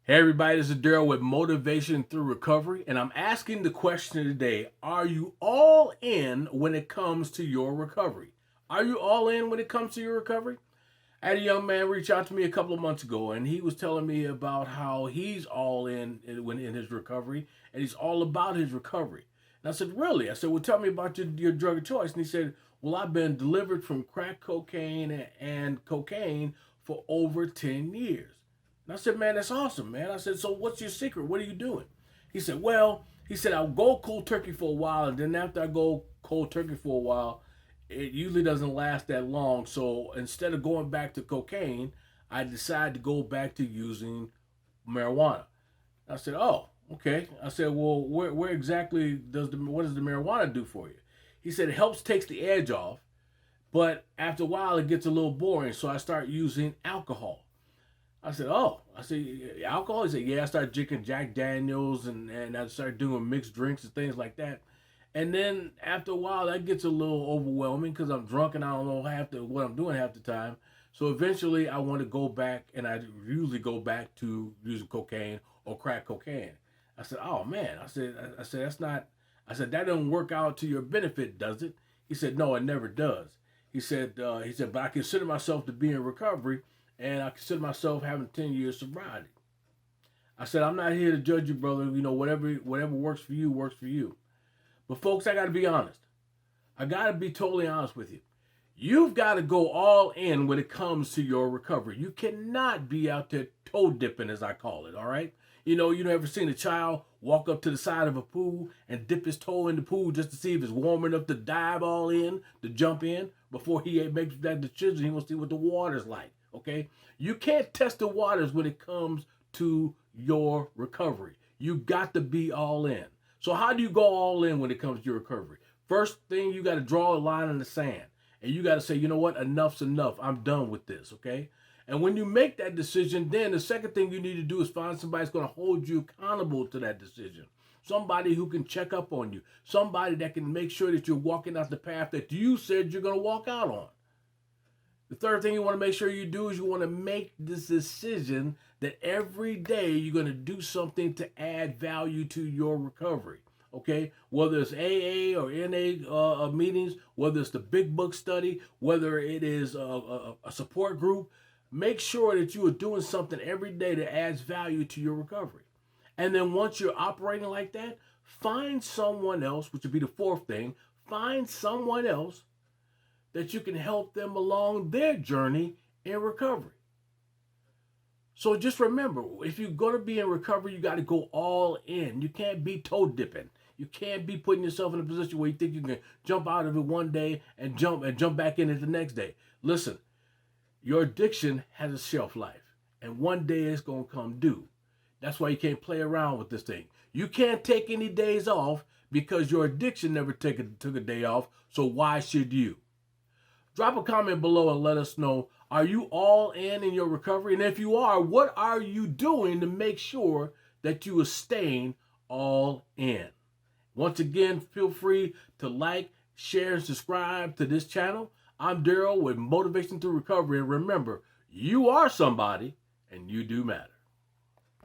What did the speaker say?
Hey everybody, this is Daryl with Motivation Through Recovery, and I'm asking the question today, are you all in when it comes to your recovery? Are you all in when it comes to your recovery? I had a young man reach out to me a couple of months ago, and he was telling me about how he's all when in his recovery, and he's all about his recovery. And I said, really? I said, well, tell me about your drug of choice. And he said, well, I've been delivered from crack cocaine and cocaine for over 10 years. And I said, man, that's awesome, man. I said, so what's your secret? What are you doing? He said, well, he said, I'll go cold turkey for a while, and then after I go cold turkey for a while, it usually doesn't last that long. So instead of going back to cocaine, I decided to go back to using marijuana. I said, oh, okay. I said, well, where exactly what does the marijuana do for you? He said it helps takes the edge off, but after a while it gets a little boring. So I start using alcohol. I said, oh, I said, alcohol? He said, yeah, I started drinking Jack Daniels and I started doing mixed drinks and things like that. And then after a while, that gets a little overwhelming because I'm drunk and I don't know what I'm doing half the time. So eventually, I want to go back, and I usually go back to using cocaine or crack cocaine. I said, "Oh man," I said that's not. I said that doesn't work out to your benefit, does it? He said, "No, it never does." He said, but I consider myself to be in recovery, and I consider myself having 10 years sobriety. I said, I'm not here to judge you, brother. You know, whatever works for you works for you. But folks, I got to be honest. I got to be totally honest with you. You've got to go all in when it comes to your recovery. You cannot be out there toe dipping, as I call it, all right? You never seen a child walk up to the side of a pool and dip his toe in the pool just to see if it's warm enough to dive all in, to jump in, before he makes that decision. He wants to see what the water's like, okay? You can't test the waters when it comes to your recovery. You got to be all in. So how do you go all in when it comes to your recovery? First thing, you got to draw a line in the sand. And you got to say, you know what, enough's enough. I'm done with this, okay? And when you make that decision, then the second thing you need to do is find somebody that's going to hold you accountable to that decision. Somebody who can check up on you. Somebody that can make sure that you're walking out the path that you said you're going to walk out on. The third thing you want to make sure you do is you want to make this decision that every day you're going to do something to add value to your recovery. Okay, whether it's AA or NA meetings, whether it's the big book study, whether it is a support group, make sure that you are doing something every day that adds value to your recovery. And then once you're operating like that, find someone else, which would be the fourth thing, find someone else that you can help them along their journey in recovery. So just remember, if you're going to be in recovery, you got to go all in. You can't be toe dipping. You can't be putting yourself in a position where you think you can jump out of it one day and jump back in it the next day. Listen, your addiction has a shelf life, and one day it's going to come due. That's why you can't play around with this thing. You can't take any days off because your addiction never took a day off, so why should you? Drop a comment below and let us know, are you all in your recovery? And if you are, what are you doing to make sure that you are staying all in? Once again, feel free to like, share, and subscribe to this channel. I'm Daryl with Motivation Through Recovery. And remember, you are somebody and you do matter.